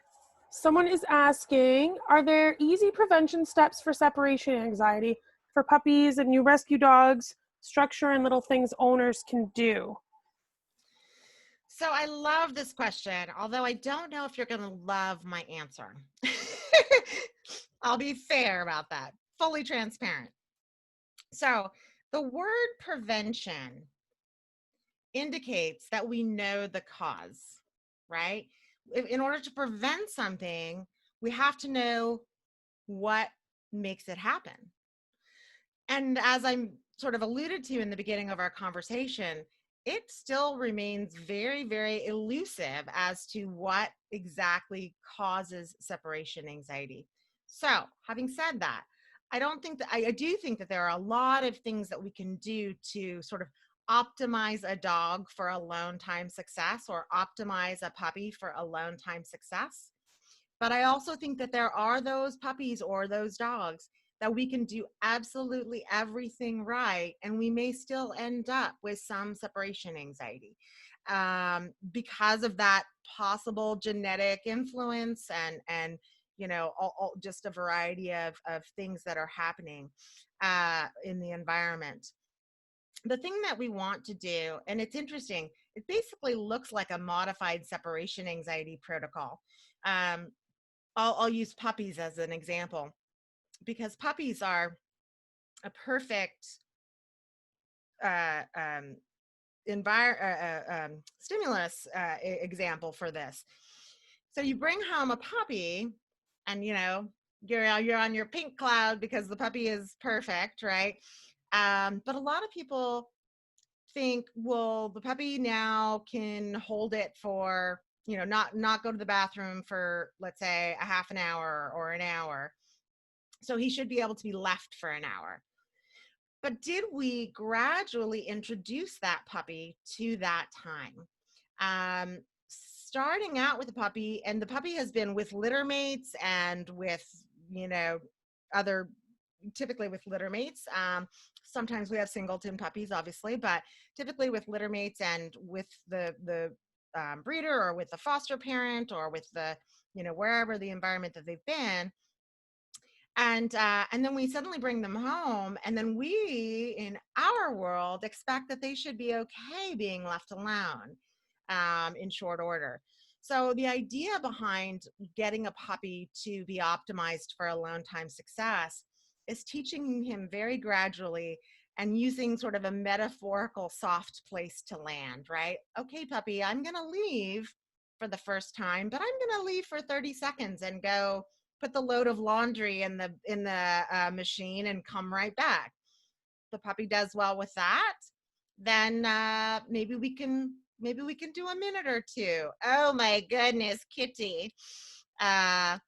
Someone is asking, are there easy prevention steps for separation anxiety for puppies and new rescue dogs, structure and little things owners can do? So I love this question, although I don't know if you're going to love my answer. I'll be fair about that, fully transparent. So the word prevention indicates that we know the cause, right? In order to prevent something, we have to know what makes it happen. And as I'm sort of alluded to in the beginning of our conversation, it still remains very, very elusive as to what exactly causes separation anxiety. So, having said that, I do think that there are a lot of things that we can do to sort of optimize a dog for alone time success or optimize a puppy for alone time success. But I also think that there are those puppies or those dogs that we can do absolutely everything right, and we may still end up with some separation anxiety because of that possible genetic influence and just a variety of things that are happening in the environment. The thing that we want to do, and it's interesting, it basically looks like a modified separation anxiety protocol. I'll use puppies as an example, because puppies are a perfect stimulus example for this. So you bring home a puppy, and you're on your pink cloud because the puppy is perfect, right? But a lot of people think, well, the puppy now can hold it for not go to the bathroom for, let's say, a half an hour or an hour. So he should be able to be left for an hour. But did we gradually introduce that puppy to that time? Starting out with the puppy, and the puppy has been with litter mates and with, other, typically with litter mates. Sometimes we have singleton puppies, obviously, but typically with litter mates and with the breeder or with the foster parent or with the, wherever the environment that they've been. And then we suddenly bring them home, and then we, in our world, expect that they should be okay being left alone in short order. So the idea behind getting a puppy to be optimized for alone time success is teaching him very gradually and using sort of a metaphorical soft place to land, right? Okay, puppy, I'm going to leave for the first time, but I'm going to leave for 30 seconds and go put the load of laundry in the machine and come right back. The puppy does well with that, then maybe we can do a minute or two. Oh my goodness, Kitty. And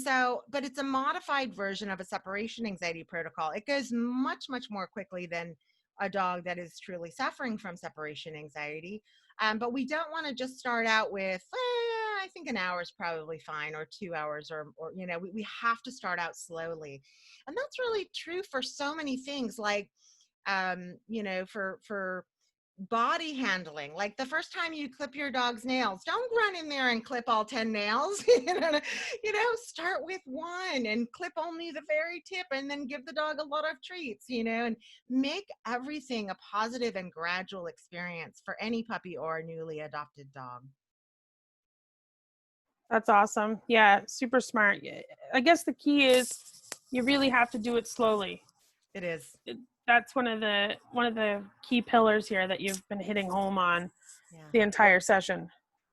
so, but it's a modified version of a separation anxiety protocol. It goes much, much more quickly than a dog that is truly suffering from separation anxiety. But we don't want to just start out with, I think an hour is probably fine, or 2 hours, or we have to start out slowly. And that's really true for so many things, like, for body handling. Like the first time you clip your dog's nails, don't run in there and clip all 10 nails. Start with one and clip only the very tip, and then give the dog a lot of treats, and make everything a positive and gradual experience for any puppy or a newly adopted dog. That's awesome. Yeah, super smart. I guess the key is you really have to do it slowly. It is. That's one of the key pillars here that you've been hitting home on the entire session.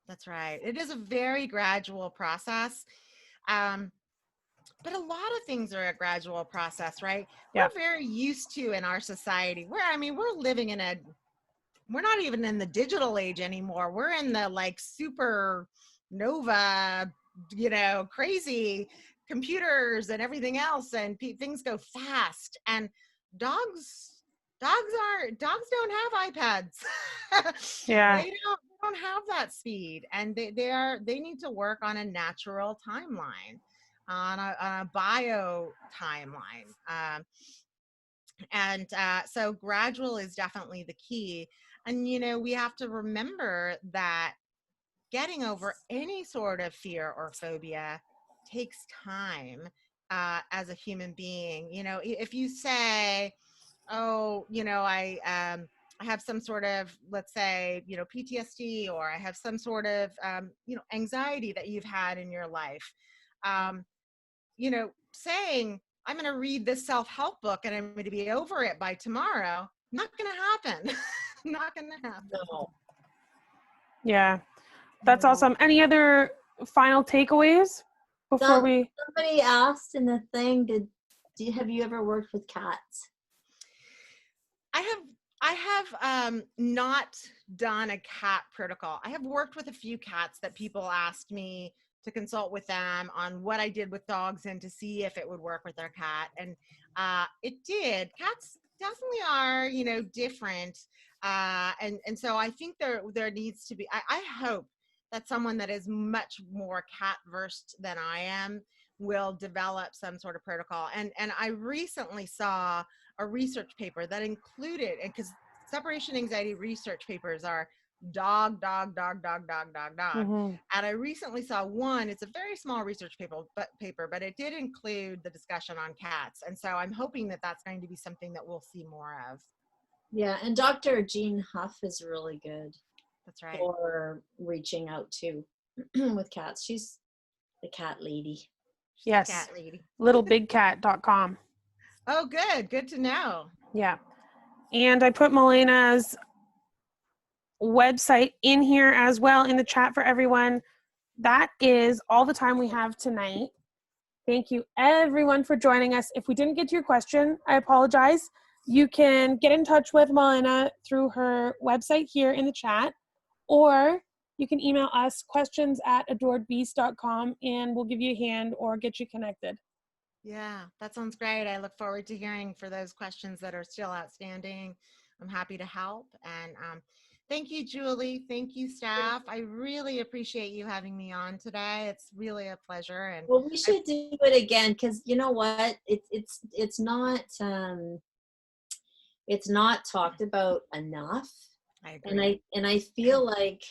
That's right. It is a very gradual process. But a lot of things are a gradual process, right? Yeah. We're very used to, in our society, we're living we're not even in the digital age anymore. We're in the like super nova, crazy computers and everything else, and things go fast. And dogs don't have iPads. Yeah. They don't have that speed, and they need to work on a natural timeline, on a bio timeline. So gradual is definitely the key. And, we have to remember that getting over any sort of fear or phobia takes time as a human being. If you say, oh, I have some sort of, let's say, PTSD, or I have some sort of, anxiety that you've had in your life, saying, I'm going to read this self-help book and I'm going to be over it by tomorrow, not going to happen. Not going to happen. No. Yeah, that's awesome. Any other final takeaways before somebody asked in the thing, have you ever worked with cats? I have not done a cat protocol. I have worked with a few cats that people asked me to consult with them on what I did with dogs and to see if it would work with their cat. And it did. Cats definitely are, different. And so I think there needs to be, I hope that someone that is much more cat versed than I am will develop some sort of protocol. And I recently saw a research paper that included, because separation anxiety research papers are dog. Mm-hmm. And I recently saw one, it's a very small research paper, but it did include the discussion on cats. And so I'm hoping that that's going to be something that we'll see more of. Yeah, and Dr. Jean Huff is really good. That's right. For reaching out to with cats. She's the cat lady. Yes. Cat lady. littlebigcat.com. Oh, good to know. Yeah. And I put Malena's website in here as well in the chat for everyone. That is all the time we have tonight. Thank you everyone for joining us. If we didn't get to your question, I apologize. You can get in touch with Malena through her website here in the chat, or you can email us questions@adoredbeast.com and we'll give you a hand or get you connected. Yeah, that sounds great. I look forward to hearing for those questions that are still outstanding. I'm happy to help. And Thank you, Julie. Thank you, staff. I really appreciate you having me on today. It's really a pleasure. And Well, we should do it again, because you know what? It's not talked about enough. I agree. And I feel like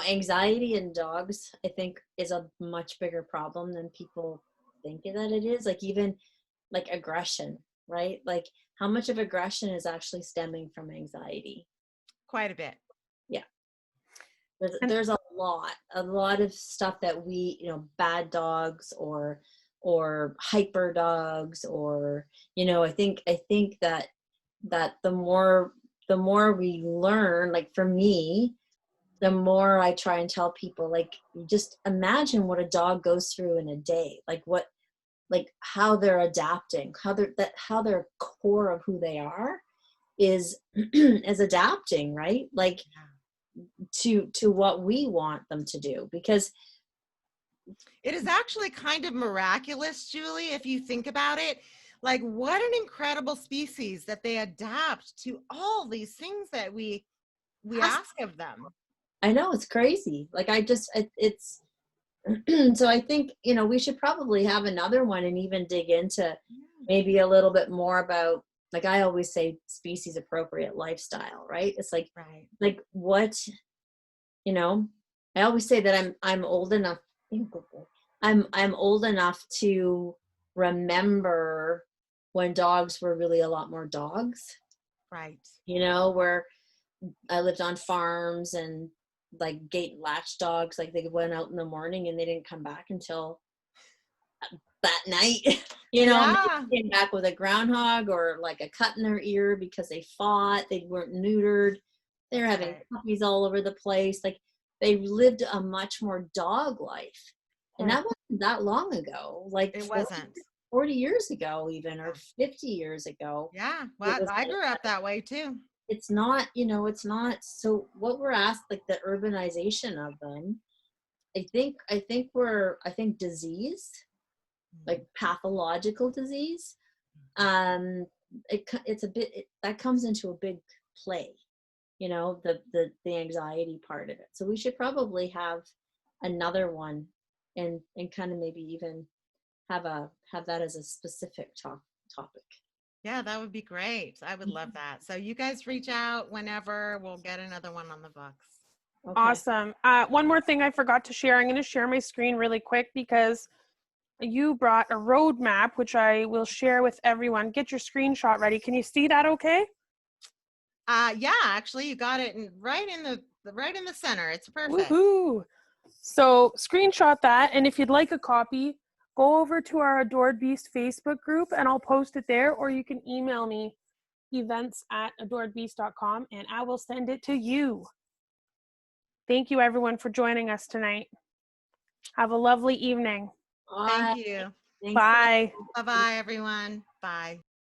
anxiety in dogs, I think, is a much bigger problem than people think that it is. Like, even like aggression, right? Like, how much of aggression is actually stemming from anxiety? Quite a bit. Yeah. There's a lot of stuff that we, bad dogs or hyper dogs, or, I think that the more we learn, like for me, the more I try and tell people, like, just imagine what a dog goes through in a day, like how they're adapting, how their core of who they are is is adapting, right? Like, to what we want them to do, because it is actually kind of miraculous, Julie, if you think about it. Like, what an incredible species that they adapt to all these things that we ask of them. I know, it's crazy. Like, it's so I think, we should probably have another one and even dig into maybe a little bit more about, like, I always say, species appropriate lifestyle, right? It's like, Right. like what, I always say that I'm old enough. I'm old enough to remember when dogs were really a lot more dogs. Right. Where I lived on farms, and like gate latch dogs, like they went out in the morning and they didn't come back until that night. Yeah. They came back with a groundhog or like a cut in their ear because they fought, they weren't neutered, they were having puppies all over the place. Like, they lived a much more dog life. And that wasn't that long ago. Like, it wasn't 40 years ago even, or 50 years ago. Yeah. Well, I grew up that way too. It's not, it's not. So what we're asked, like the urbanization of them, I think disease, like pathological disease, it's a bit, that comes into a big play, the anxiety part of it. So we should probably have another one, and kind of maybe even have that as a specific topic. Yeah, that would be great. I would love that. So you guys reach out whenever. We'll get another one on the books. Okay. Awesome. One more thing I forgot to share. I'm going to share my screen really quick because you brought a roadmap, which I will share with everyone. Get your screenshot ready. Can you see that okay? Yeah, actually you got it right in the center. It's perfect. Woohoo! So screenshot that, and if you'd like a copy, go over to our Adored Beast Facebook group and I'll post it there, or you can email me, events@adoredbeast.com, and I will send it to you. Thank you everyone for joining us tonight. Have a lovely evening. Thank you. Thanks. Bye. Bye-bye, everyone. Bye.